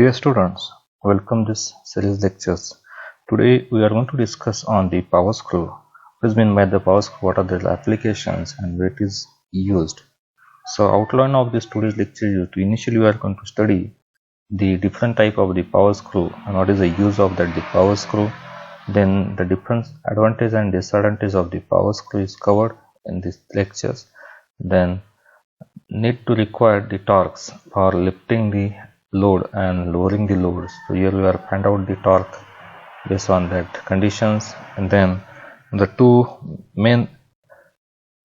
Dear students, welcome this series lectures. Today we are going to discuss on the power screw. What is meant by the power screw, what are the applications and where it is used. So outline of this today's lecture is to initially we are going to study the different type of the power screw and what is the use of that the power screw. Then the different advantage and disadvantage of the power screw is covered in these lectures. Then need to require the torques for lifting the load and lowering the loads. So here we are find out the torque based on that conditions, and then the two main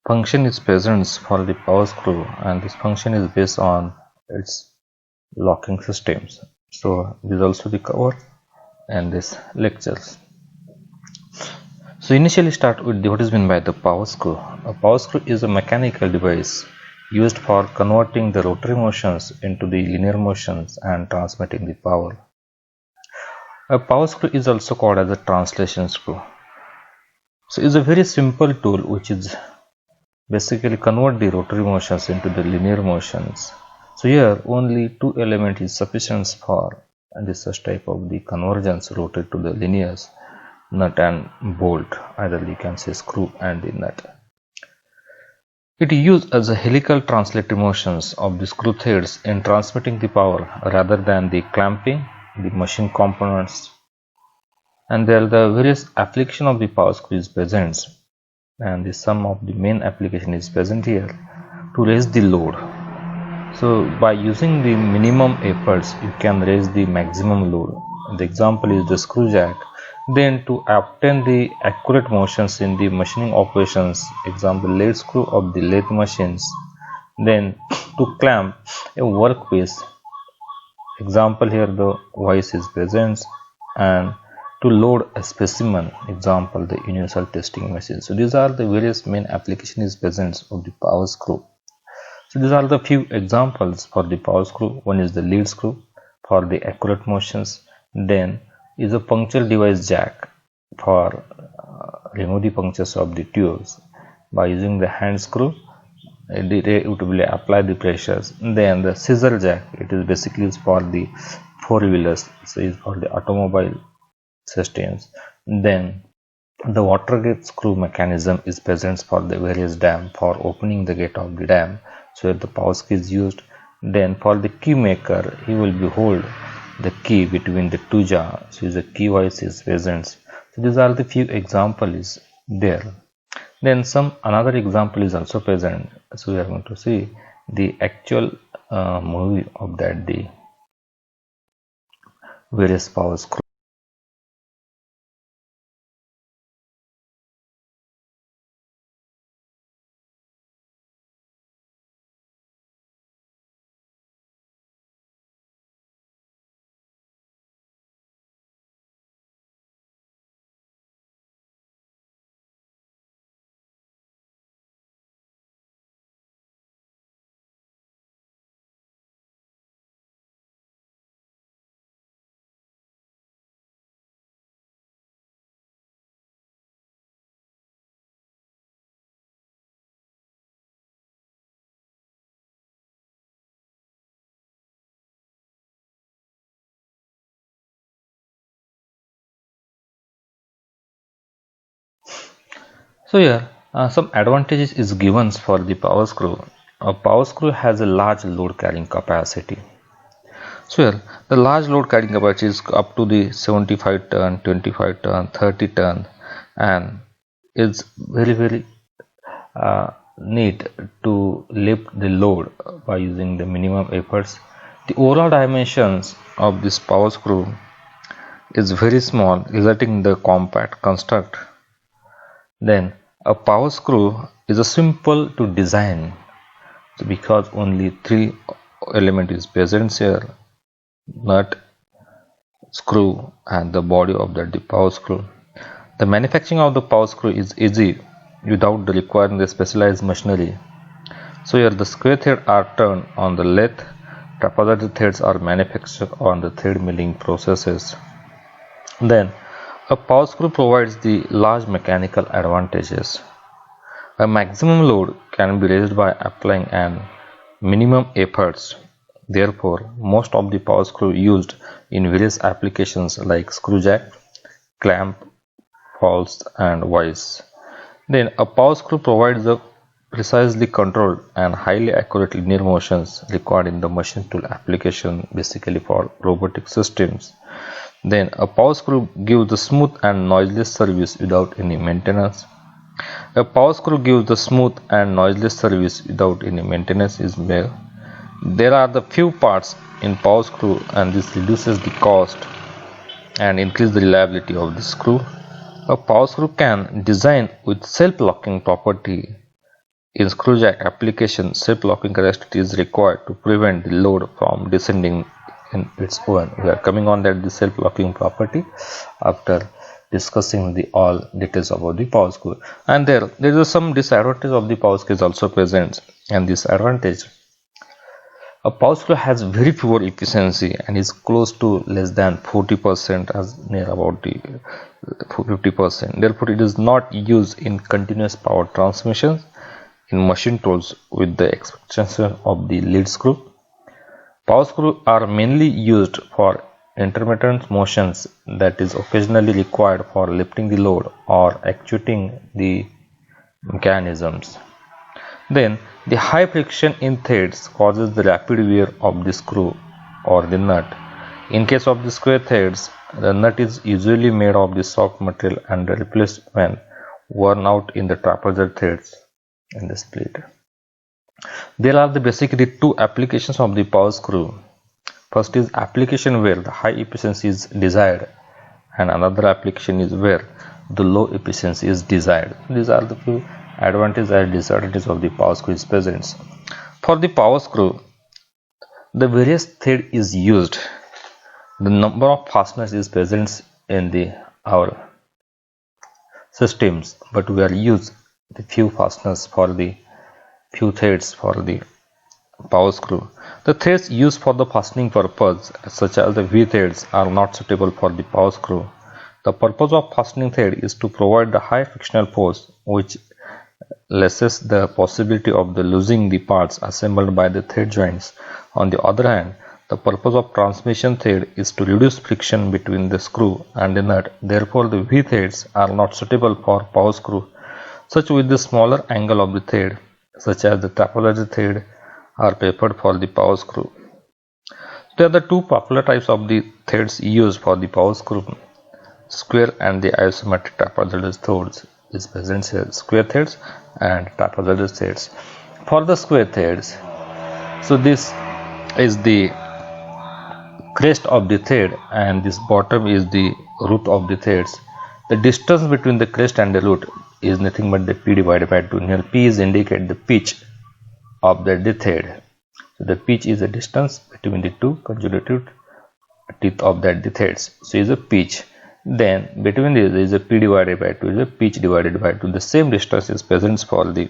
function is present for the power screw, and this function is based on its locking systems. So this is also the cover and this lectures. So initially start with what is meant by the power screw. A power screw is a mechanical device used for converting the rotary motions into the linear motions and transmitting the power. A power screw is also called as a translation screw. So it's a very simple tool which is basically convert the rotary motions into the linear motions. So here only two elements is sufficient for this such type of the convergence rotate to the linears, nut and bolt, either you can say screw and the nut. It is used as a helical translated motions of the screw threads in transmitting the power rather than the clamping the machine components. And there are the various application of the power screw is present, and the sum of the main application is present here to raise the load. So by using the minimum efforts you can raise the maximum load. The example is the screw jack. Then to obtain the accurate motions in the machining operations, example lathe screw of the lathe machines. Then to clamp a workpiece, example here the vice is present, and to load a specimen, example the universal testing machine. So these are the various main application is present of the power screw. So these are the few examples for the power screw. One is the lead screw for the accurate motions. Then is a puncture device jack for remove the punctures of the tubes by using the hand screw. It will apply the pressures. Then the scissor jack, it is basically used for the four-wheelers, so is for the automobile systems. Then the water gate screw mechanism is present for the various dam for opening the gate of the dam, so the power screw is used. Then for the key maker, he will be hold the key between the two jars, so the key vice is present. So these are the few examples there. Then another example is also present, so we are going to see the actual movie of that the various power screw. So here some advantages is given for the power screw. A power screw has a large load carrying capacity. So here the large load carrying capacity is up to the 75 ton, 25 ton, 30 ton, and is very neat to lift the load by using the minimum efforts. The overall dimensions of this power screw is very small, resulting in the compact construct. Then a power screw is a simple to design, so because only three element is present here: nut, screw and the body of the power screw. The manufacturing of the power screw is easy without requiring the specialized machinery. So here the square threads are turned on the lathe, trapezoidal threads are manufactured on the thread milling processes. Then a power screw provides the large mechanical advantages. A maximum load can be raised by applying an minimum efforts. Therefore, most of the power screw used in various applications like screw jack, clamp, false and vice. Then a power screw provides the precisely controlled and highly accurate linear motions required in the machine tool application, basically for robotic systems. Then a power screw gives the smooth and noiseless service without any maintenance. A power screw gives the smooth and noiseless service without any maintenance is made. There are the few parts in power screw and this reduces the cost and increase the reliability of the screw. A power screw can design with self-locking property. In screw jack application, self-locking characteristic is required to prevent the load from descending in its own. We are coming on that the self-locking property after discussing the all details about the power screw. And there is some disadvantage of the power screw is also present, and this advantage, a power screw has very poor efficiency and is close to less than 40% as near about the 50%. Therefore, it is not used in continuous power transmissions in machine tools with the exception of the lead screw. Power screws are mainly used for intermittent motions that is occasionally required for lifting the load or actuating the mechanisms. Then the high friction in threads causes the rapid wear of the screw or the nut. In case of the square threads, the nut is usually made of the soft material and replaced when worn out in the trapezoid threads in the split. There are basically two applications of the power screw. First is application where the high efficiency is desired, and another application is where the low efficiency is desired. These are the few advantages and disadvantages of the power screw is present. For the power screw, the various thread is used. The number of fasteners is present in our systems, but we are used the few fasteners for the few threads for the power screw. The threads used for the fastening purpose, such as the V threads, are not suitable for the power screw. The purpose of fastening thread is to provide the high frictional force, which lessens the possibility of the losing the parts assembled by the thread joints. On the other hand, the purpose of transmission thread is to reduce friction between the screw and the nut. Therefore, the V threads are not suitable for power screw. Such with the smaller angle of the thread, such as the trapezoid thread, are preferred for the power screw. There are the two popular types of the threads used for the power screw: square and the isometric trapezoid threads is present here. Square threads and trapezoid threads. For the square threads, so this is the crest of the thread and this bottom is the root of the threads. The distance between the crest and the root is nothing but the P divided by 2. Here P is indicate the pitch of the thread. So the pitch is the distance between the two consecutive teeth of the threads. So is a pitch. Then between these is a P divided by 2 is a pitch divided by 2. The same distance is present for the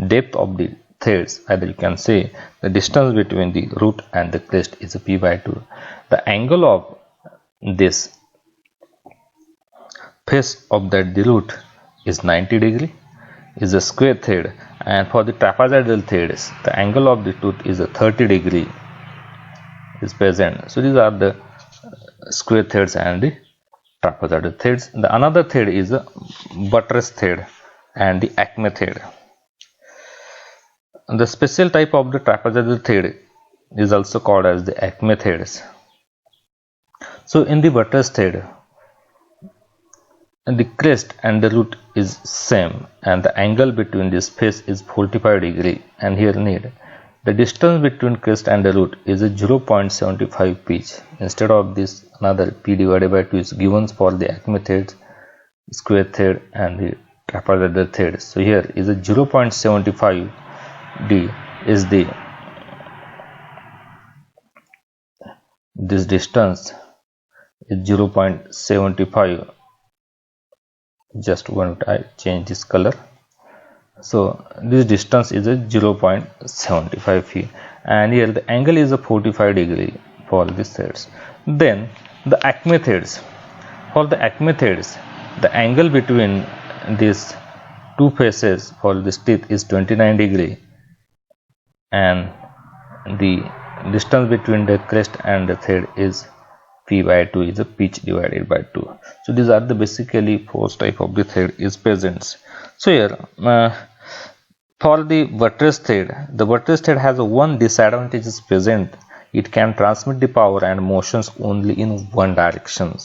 depth of the threads. Either you can say the distance between the root and the crest is a P by 2. The angle of this face of the root is 90 degree, is a square thread, and for the trapezoidal threads the angle of the tooth is a 30 degree is present. So these are the square threads and the trapezoidal threads. The another thread is a buttress thread and the acme thread. The special type of the trapezoidal thread is also called as the acme threads. So in the buttress thread, the crest and the root is same and the angle between this face is 45 degree, and here need the distance between crest and the root is a 0.75 pitch. Instead of this, another P divided by 2 is given for the acme thread, square thread and the trapezoidal thread. So here is a 0.75 D is the this distance is 0.75. Just want I change this color. So this distance is a 0.75 feet, and here the angle is a 45 degree for these threads. Then the acme threads. For the acme threads, the angle between these two faces for this teeth is 29 degree, and the distance between the crest and the thread is P by 2 is the pitch divided by 2. So these are the basically force type of the thread is present. So here for the buttress thread, the buttress thread has one disadvantage is present. It can transmit the power and motions only in one direction.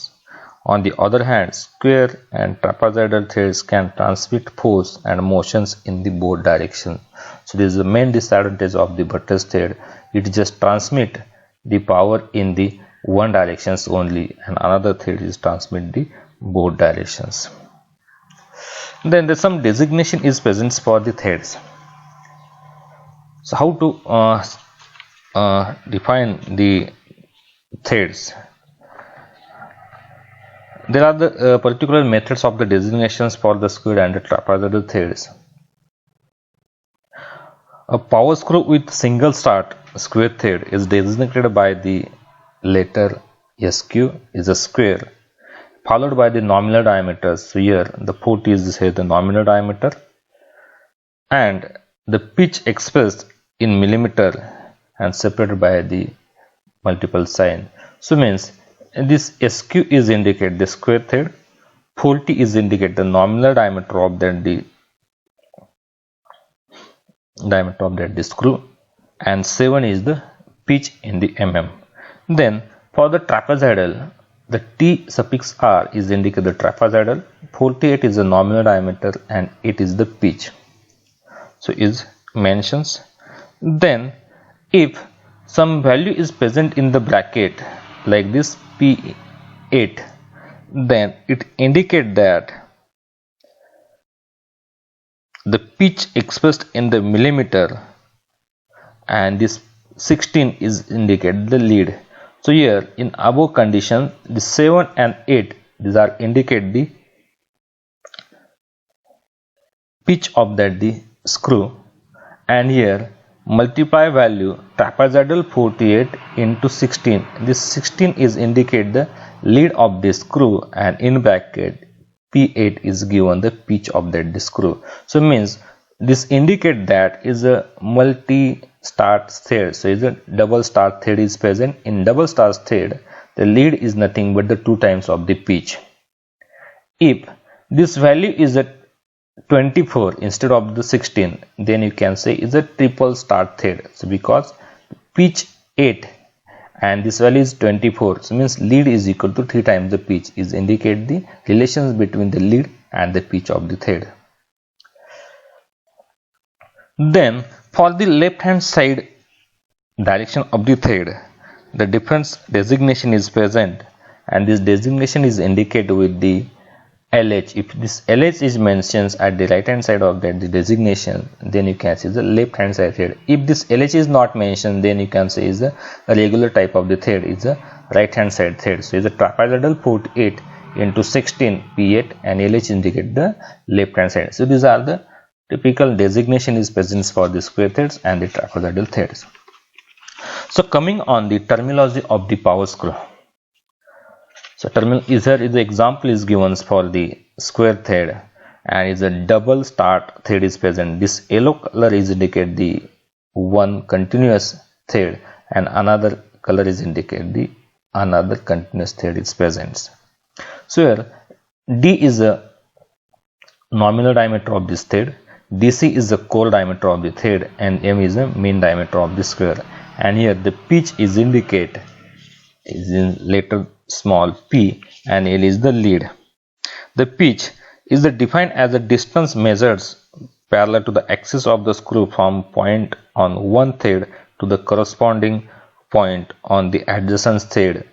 On the other hand, square and trapezoidal threads can transmit force and motions in the both directions. So this is the main disadvantage of the buttress thread. It just transmit the power in the one directions only, and another thread is transmit the both directions. Then there's some designation is present for the threads. So how to define the threads? There are the particular methods of the designations for the square and the trapezoidal threads. A power screw with single start square thread is designated by the letter SQ is a square, followed by the nominal diameter. So here the 40 is say the nominal diameter, and the pitch expressed in millimeter and separated by the multiple sign. So means this SQ is indicate the square thread, 40 is indicate the nominal diameter of that the screw, and 7 is the pitch in the mm. Then for the trapezoidal, the T suffix R is indicate the trapezoidal, 48 is the nominal diameter, and 8 is the pitch. So is mentions. Then if some value is present in the bracket like this P8, then it indicate that the pitch expressed in the millimeter, and this 16 is indicate the lead. So here in above condition, the 7 and 8 these are indicate the pitch of that the screw, and here multiply value trapezoidal 48 into 16. This 16 is indicate the lead of the screw, and in bracket P8 is given the pitch of that the screw. So means this indicate that is a multi-start thread. So is a double start thread is present. In double start thread, the lead is nothing but the 2 times of the pitch. If this value is at 24 instead of the 16, then you can say is a triple start thread. So because pitch 8 and this value is 24, so means lead is equal to 3 times the pitch, is indicate the relations between the lead and the pitch of the thread. Then for the left hand side direction of the thread, the difference designation is present, and this designation is indicated with the LH. If this LH is mentioned at the right hand side of that the designation, then you can see the left hand side thread. If this LH is not mentioned, then you can say is a regular type of the thread is a right hand side thread. So is a trapezoidal 48 into 16 P8, and LH indicate the left hand side. So these are the typical designation is present for the square threads and the trapezoidal threads. So coming on the terminology of the power screw. So here is the example is given for the square thread, and is a double start thread is present. This yellow color is indicate the one continuous thread, and another color is indicate the another continuous thread is present. So here D is a nominal diameter of this thread, DC is the core diameter of the thread, and M is the mean diameter of the square. And here the pitch is indicate is in letter small p, and L is the lead. The pitch is defined as the distance measured parallel to the axis of the screw from point on one thread to the corresponding point on the adjacent thread,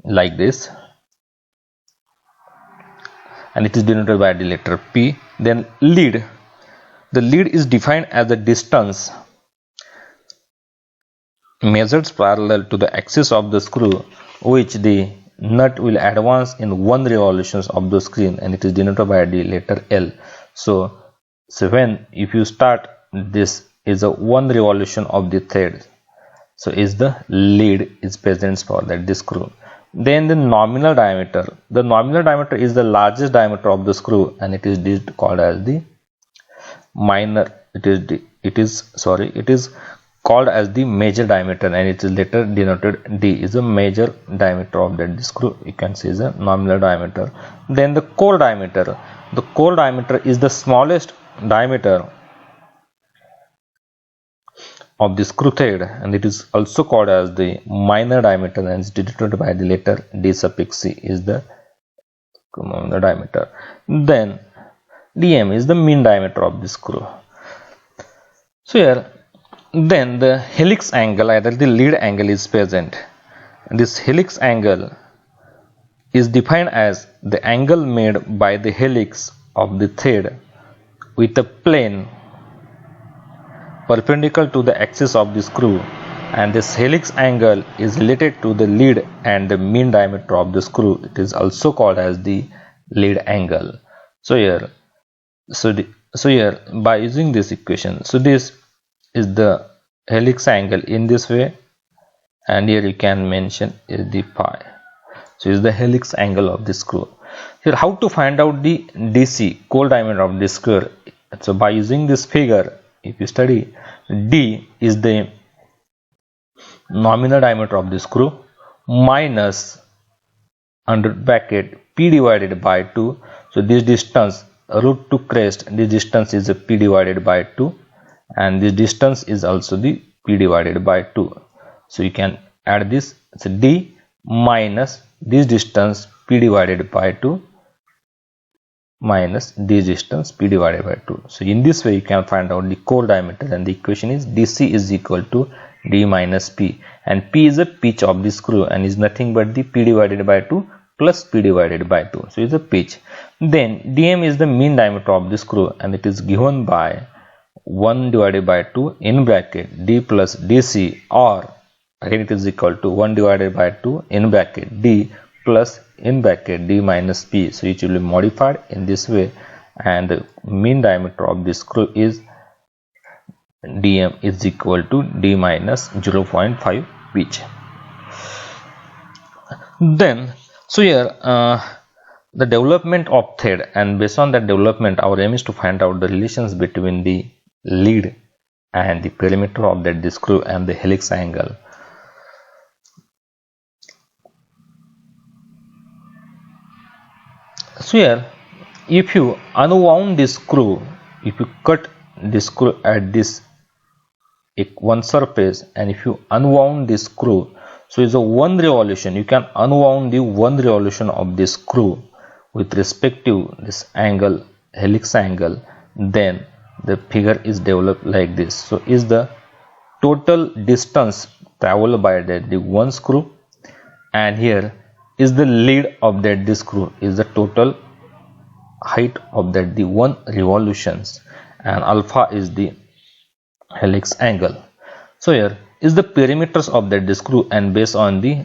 like this, and it is denoted by the letter P. Then lead, the lead is defined as the distance measured parallel to the axis of the screw which the nut will advance in one revolution of the screen, and it is denoted by the letter L. So when if you start this is a one revolution of the thread, so is the lead is present for that the screw. Then the nominal diameter, the nominal diameter is the largest diameter of the screw, and it is called as the minor, it is called as the major diameter, and it is later denoted D is the major diameter of that screw. You can see the nominal diameter. Then the core diameter. The core diameter is the smallest diameter of the screw thread, and it is also called as the minor diameter, and is denoted by the letter D suffix C is the diameter. Then DM is the mean diameter of the screw. So here, then the helix angle, either the lead angle, is present. This helix angle is defined as the angle made by the helix of the thread with a plane perpendicular to the axis of the screw, and this helix angle is related to the lead and the mean diameter of the screw. It is also called as the lead angle. So here, by using this equation, so this is the helix angle in this way, and here you can mention is the phi. So is the helix angle of the screw. Here, how to find out the DC, core diameter of the screw? So by using this figure, if you study, D is the nominal diameter of the screw minus under bracket P divided by 2. So this distance, root to crest, this distance is a P divided by 2, and this distance is also the P divided by 2. So you can add this. So D minus this distance P divided by 2 minus this distance P divided by 2. So in this way you can find out the core diameter, and the equation is DC is equal to D minus P, and P is a pitch of the screw and is nothing but the P divided by 2 plus P divided by 2. So it's a pitch. Then DM is the mean diameter of the screw, and it is given by 1 divided by 2 in bracket D plus DC, or again it is equal to 1 divided by 2 in bracket D plus in bracket D minus P. So it will be modified in this way, and the mean diameter of the screw is DM is equal to D minus 0.5 pitch. Then so here the development of thread, and based on that development our aim is to find out the relations between the lead and the perimeter of that the screw and the helix angle. So here, if you unwound this screw, if you cut this screw at this one surface, and if you unwound this screw, so it's a one revolution, you can unwound the one revolution of this screw with respect to this angle, helix angle, then the figure is developed like this. So is the total distance traveled by the one screw, and here is the lead of that the screw, is the total height of that the one revolutions, and alpha is the helix angle. So here is the perimeters of that the screw, and based on the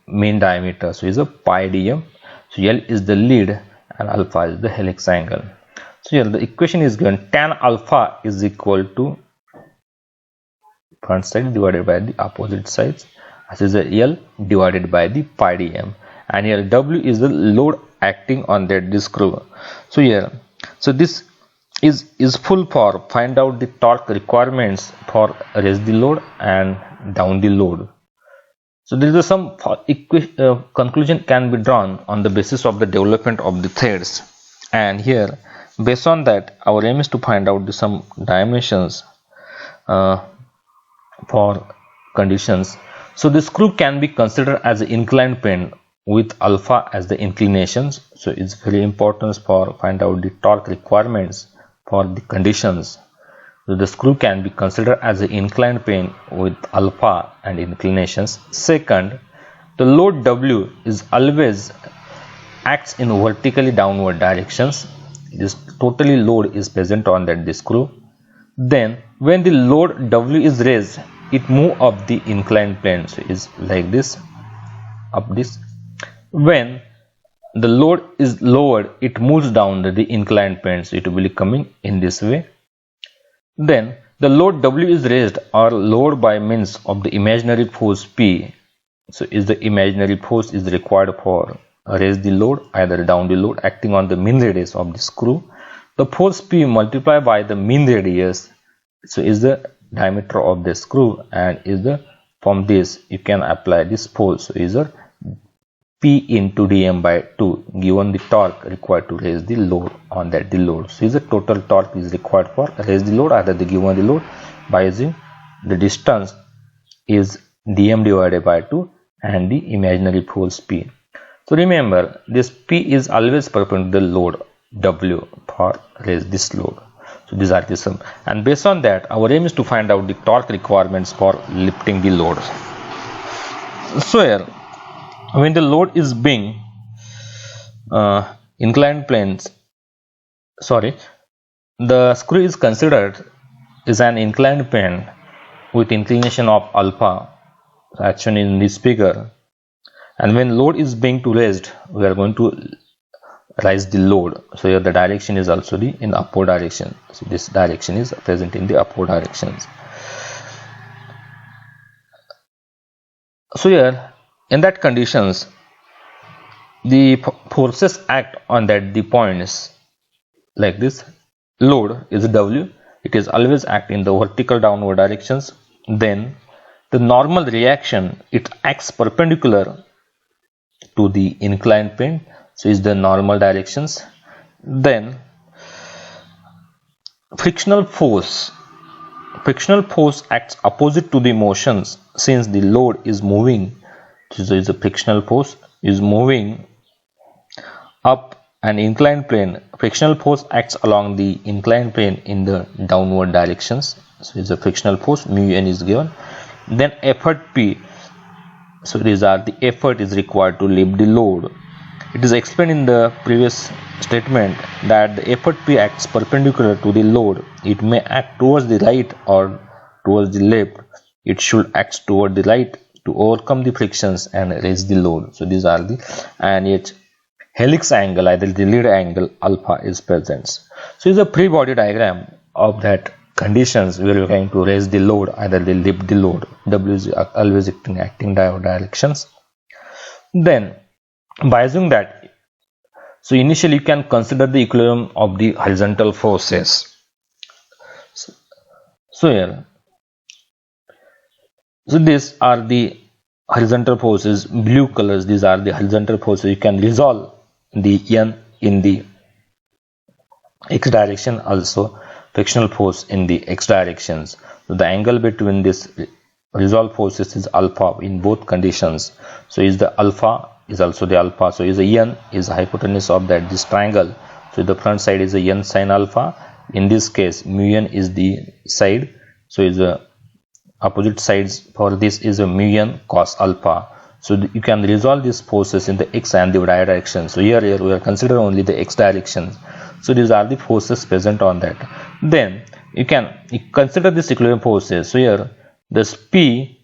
mean diameter, so is a pi dm. So L is the lead and alpha is the helix angle. So here the equation is given, tan alpha is equal to front side divided by the opposite sides, as is the L divided by the pi dm, and here W is the load acting on that the screw. So here, so this is full for find out the torque requirements for raise the load and down the load. So there is some conclusion can be drawn on the basis of the development of the threads, and here based on that our aim is to find out some dimensions for conditions. So the screw can be considered as an inclined plane with alpha as the inclinations. So it's very important for find out the torque requirements for the conditions. So the screw can be considered as an inclined plane with alpha and inclinations. Second, the load W is always acts in vertically downward directions. This totally load is present on that the screw. Then when the load W is raised, it move up the inclined plane. So is like this, up this. When the load is lowered, it moves down the inclined plane. So it will be coming in this way. Then the load W is raised or lowered by means of the imaginary force P. So is the imaginary force is required for raise the load, either down the load, acting on the mean radius of the screw. The force P multiplied by the mean radius, so is the diameter of the screw, and is the from this you can apply this force. So is a P into dm by 2 given the torque required to raise the load on that the load. So is the total torque is required for raise the load, either the given the load by using the distance is dm divided by 2 and the imaginary force P. So remember, this P is always perpendicular to the load W for raise this load. So these are the sum, and based on that our aim is to find out the torque requirements for lifting the load. So here, when the load is being inclined planes, the screw is considered is an inclined plane with inclination of alpha, as shown in this figure, and when load is being to raised, we are going to raise the load. So here the direction is also the in upward direction. So this direction is present in the upward directions. So here in that conditions, the forces act on that the points like this. Load is W, it is always act in the vertical downward directions. Then the normal reaction, it acts perpendicular to the inclined plane, so is the normal directions. Then frictional force acts opposite to the motions, since the load is moving. So is a frictional force is moving up an inclined plane. Frictional force acts along the inclined plane in the downward directions. So is a frictional force, mu n is given. Then effort P. So these are the effort is required to lift the load. It is explained in the previous statement that the effort P acts perpendicular to the load. It may act towards the right or towards the left. It should act toward the right to overcome the frictions and raise the load. So these are the, and its helix angle, either the lead angle alpha is present. So is a free body diagram of that conditions where we are going to raise the load, either they lift the load. W is always acting directions. Then by using that, so initially you can consider the equilibrium of the horizontal forces. So here, so these are the horizontal forces, blue colors, these are the horizontal forces. You can resolve the N in the x direction, also frictional force in the x directions. So the angle between this resolved forces is alpha in both conditions. So is the alpha is also the alpha. So is the N is the hypotenuse of that this triangle. So the front side is a N sin alpha. In this case, mu n is the side. So is the opposite sides for this is a mu n cos alpha. So you can resolve these forces in the x and the y direction. So here we are considering only the x direction. So these are the forces present on that. Then you can consider this equilibrium forces. So here this P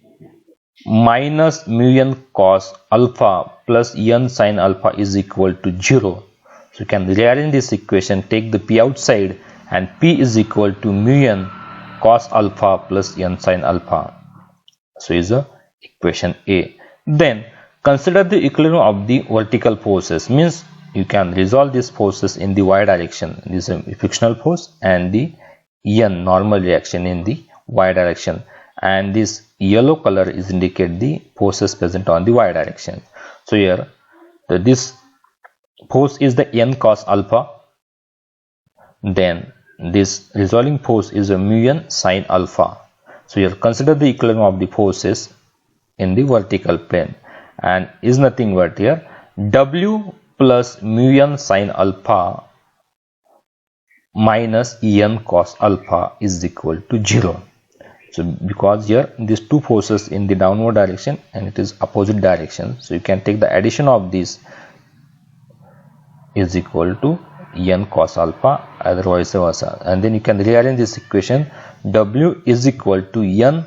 minus mu n cos alpha plus n sin alpha is equal to 0. So you can rearrange this equation, take the P outside, and P is equal to mu n cos alpha plus n sin alpha. So is the equation A. Then consider the equilibrium of the vertical forces, means you can resolve these forces in the y direction. This is a frictional force and the n normal reaction in the y direction, and this yellow color is indicate the forces present on the y direction. So here this force is the n cos alpha, then this resolving force is a mu n sin alpha. So here consider the equilibrium of the forces in the vertical plane, and is nothing but here W plus mu n sin alpha minus en cos alpha is equal to 0. So because here these two forces in the downward direction and it is opposite direction, so you can take the addition of this is equal to n cos alpha, otherwise versa, and then you can rearrange this equation. W is equal to n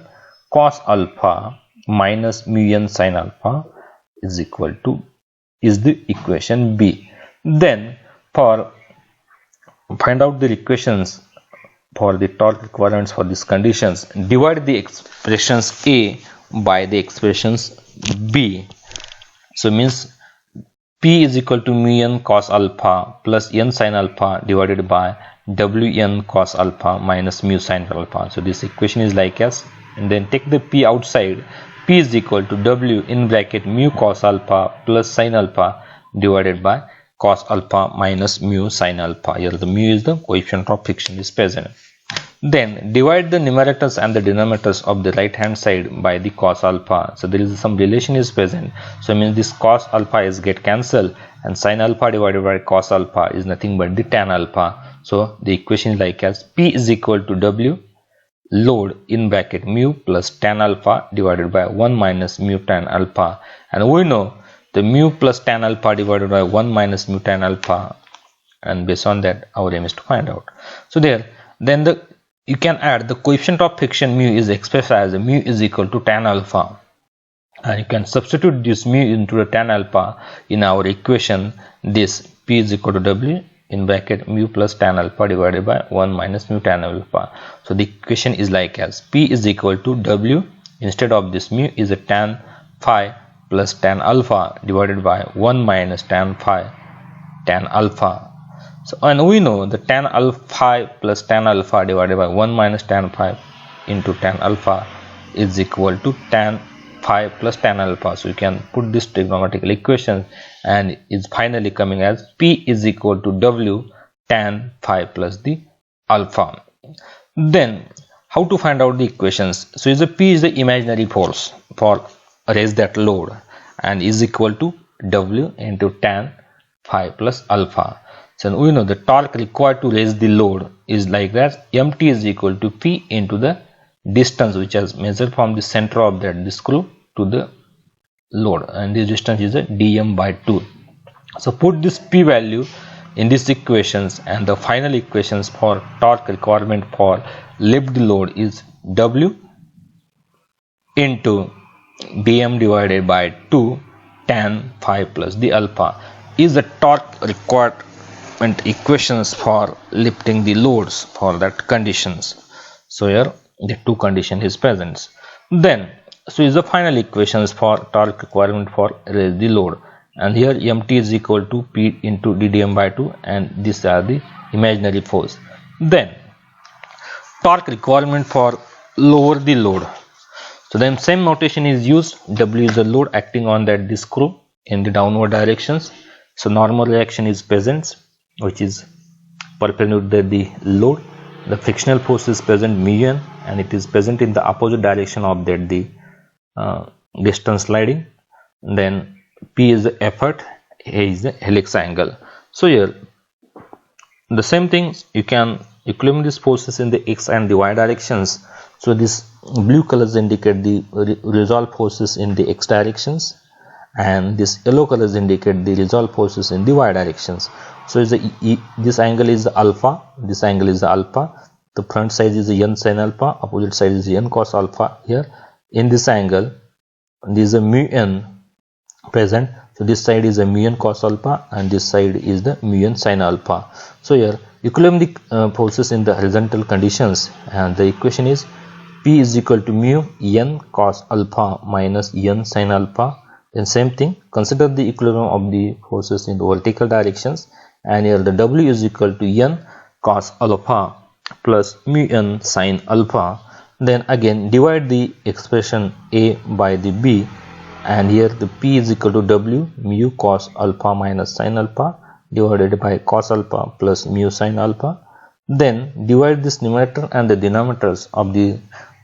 cos alpha minus mu n sin alpha is equal to is the equation B. Then for find out the equations for the torque requirements for these conditions, divide the expressions A by the expressions B. So means P is equal to mu n cos alpha plus n sin alpha divided by Wn cos alpha minus mu sin alpha. So this equation is like as, and then take the P outside. P is equal to W in bracket mu cos alpha plus sin alpha divided by cos alpha minus mu sin alpha. Here the mu is the coefficient of friction is present. Then divide the numerators and the denominators of the right hand side by the cos alpha. So there is some relation is present. So it means this cos alpha is get cancelled, and sin alpha divided by cos alpha is nothing but the tan alpha. So the equation is like as P is equal to W load in bracket mu plus tan alpha divided by 1 minus mu tan alpha, and we know the mu plus tan alpha divided by 1 minus mu tan alpha, and based on that our aim is to find out. So there, then you can add the coefficient of friction mu is expressed as mu is equal to tan alpha, and you can substitute this mu into the tan alpha in our equation. This P is equal to W in bracket mu plus tan alpha divided by 1 minus mu tan alpha. So the equation is like as P is equal to W instead of this mu is a tan phi plus tan alpha divided by 1 minus tan phi tan alpha. So, and we know the tan alpha plus tan alpha divided by 1 minus tan phi into tan alpha is equal to tan phi plus tan alpha. So you can put this trigonometrical equation, and is finally coming as P is equal to W tan phi plus the alpha. Then how to find out the equations? So is the P is the imaginary force for raise that load, and is equal to W into tan phi plus alpha. So we know the torque required to raise the load is like that. Mt is equal to P into the distance which is measured from the center of that screw to the load, and this distance is a dm by 2. So put this P value in these equations, and the final equations for torque requirement for lift load is W into dm divided by 2 tan phi plus the alpha is the torque requirement equations for lifting the loads for that conditions. So here the two condition is present. Then so is the final equations for torque requirement for raise the load, and here mt is equal to P into ddm by 2, and these are the imaginary force. Then torque requirement for lower the load. So then same notation is used. W is the load acting on that the screw in the downward directions. So normal reaction is present, which is perpendicular to the load. The frictional force is present mu n, and it is present in the opposite direction of that the distance sliding. Then P is the effort, A is the helix angle. So here the same thing, you can equilibrate these forces in the x and the y directions. So this blue colors indicate the resolved forces in the x directions, and this yellow colors indicate the resolved forces in the y directions. So is this angle is the alpha, this angle is the alpha, the front side is the n sin alpha, opposite side is the n cos alpha. Here in this angle there is a mu n present, so this side is a mu n cos alpha, and this side is the mu n sin alpha. So here equilibrium the forces in the horizontal conditions, and the equation is P is equal to mu n cos alpha minus n sin alpha. Then same thing, consider the equilibrium of the forces in the vertical directions, and here the W is equal to n cos alpha plus mu n sin alpha. Then again divide the expression A by the B, and here the P is equal to W mu cos alpha minus sin alpha divided by cos alpha plus mu sin alpha. Then divide this numerator and the denominators of the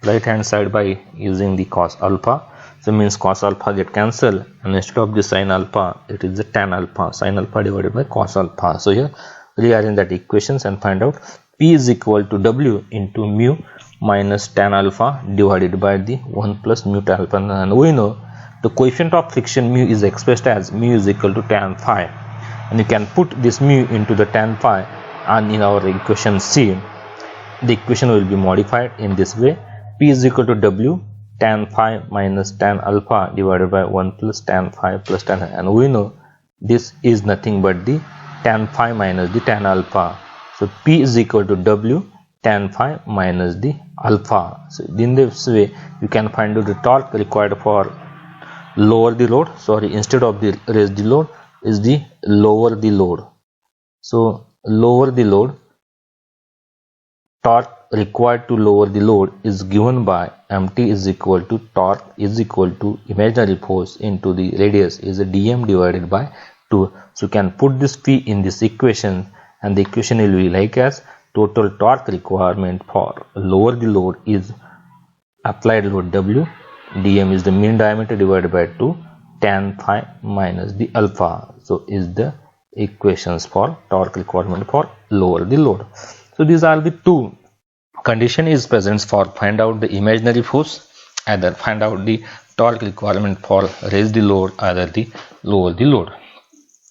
right hand side by using the cos alpha. So means cos alpha get cancelled, and instead of the sin alpha it is the tan alpha, sin alpha divided by cos alpha. So here rearrange that equations and find out P is equal to W into mu minus tan alpha divided by the 1 plus mu tan alpha, and we know the coefficient of friction mu is expressed as mu is equal to tan phi, and you can put this mu into the tan phi, and in our equation C the equation will be modified in this way. P is equal to W tan phi minus tan alpha divided by 1 plus tan phi plus tan, and we know this is nothing but the tan phi minus the tan alpha. So P is equal to W tan phi minus the alpha. So in this way you can find out the torque required for lower the load, instead of the raise the load, is the lower the load. So lower the load, torque required to lower the load is given by mt is equal to torque is equal to imaginary force into the radius is a dm divided by 2. So you can put this p in this equation, and the equation will be like as total torque requirement for lower the load is applied load W, dm is the mean diameter divided by 2, tan phi minus the alpha. So is the equations for torque requirement for lower the load. So these are the two condition is present for find out the imaginary force, either find out the torque requirement for raise the load, either the lower the load.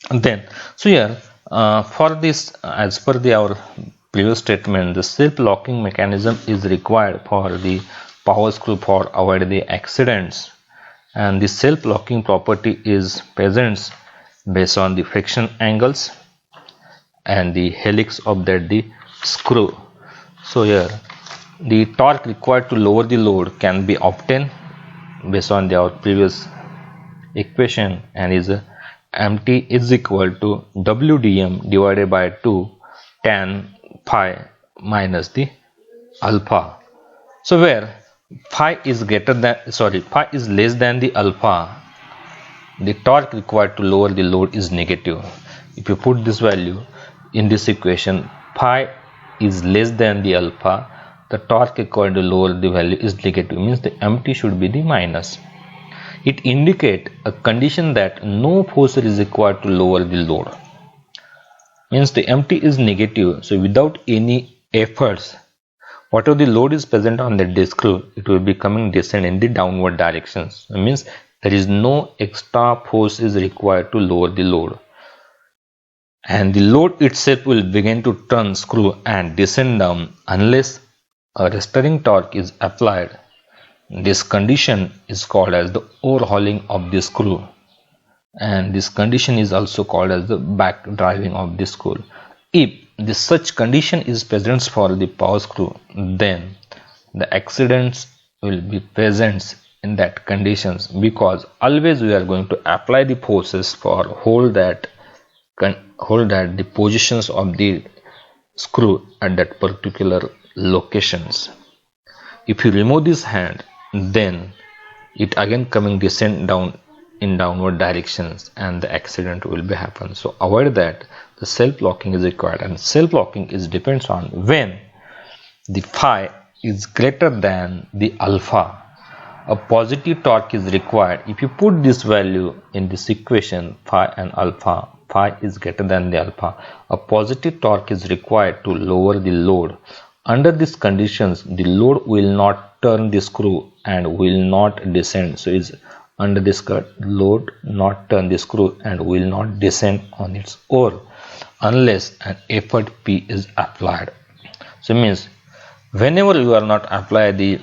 And then so here for this, as per our previous statement, the self-locking mechanism is required for the power screw for avoid the accidents, and the self-locking property is present based on the friction angles and the helix of that the screw. So here the torque required to lower the load can be obtained based on our previous equation, and is mt is equal to wdm divided by 2 tan phi minus the alpha. So where phi is less than the alpha, the torque required to lower the load is negative. If you put this value in this equation, phi is less than the alpha, the torque required to lower the value is negative, means the mt should be the minus. It indicates a condition that no force is required to lower the load, means the mt is negative. So without any efforts, whatever the load is present on the disc screw, it will be coming descend in the downward directions. It means there is no extra force is required to lower the load, and the load itself will begin to turn screw and descend down unless a restoring torque is applied. This condition is called as the overhauling of the screw, and this condition is also called as the back driving of the screw. If this such condition is present for the power screw, then the accidents will be present in that conditions, because always we are going to apply the forces for hold that the positions of the screw at that particular locations. If you remove this hand, then it again coming descend down in downward directions, and the accident will be happen. So avoid that, the self-locking is required, and self-locking is depends on when the phi is greater than the alpha, a positive torque is required. If you put this value in this equation, phi and alpha, phi is greater than the alpha, a positive torque is required to lower the load. Under these conditions, the load will not turn the screw and will not descend. So is under this load not turn the screw and will not descend on its own unless an effort P is applied. So means whenever you are not apply the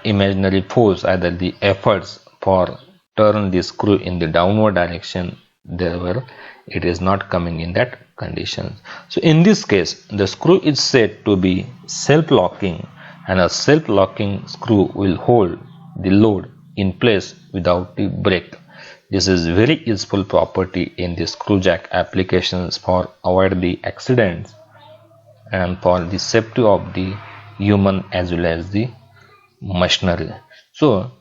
imaginary force, either the efforts for turn the screw in the downward direction, therefore it is not coming in that condition. So in this case, the screw is said to be self-locking, and a self-locking screw will hold the load in place without the break. This is very useful property in the screw jack applications for avoid the accidents and for the safety of the human as well as the machinery. So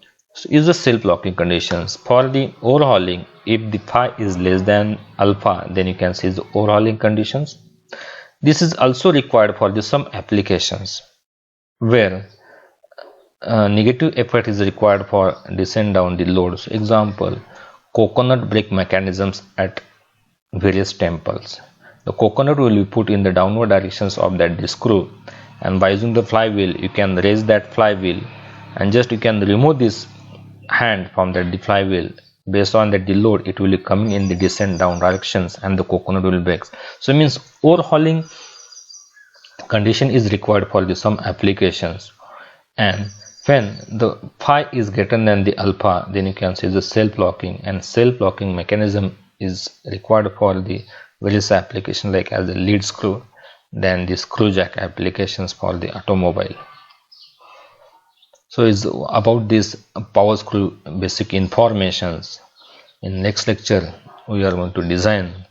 is the self-locking conditions for the overhauling. If the phi is less than alpha, then you can see the overhauling conditions. This is also required for the some applications where negative effort is required for descend down the load. So example, coconut brake mechanisms at various temples. The coconut will be put in the downward directions of that screw, and by using the flywheel you can raise that flywheel, and just you can remove this hand from the flywheel. Based on that the load, it will be coming in the descent down directions and the coconut will break. So it means overhauling condition is required for the some applications, and when the phi is greater than the alpha, then you can see the self-locking, and self-locking mechanism is required for the various application like as the lead screw, then the screw jack applications for the automobile. So it's about this power screw basic informations. In next lecture we are going to design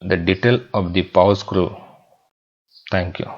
the detail of the power screw. Thank you.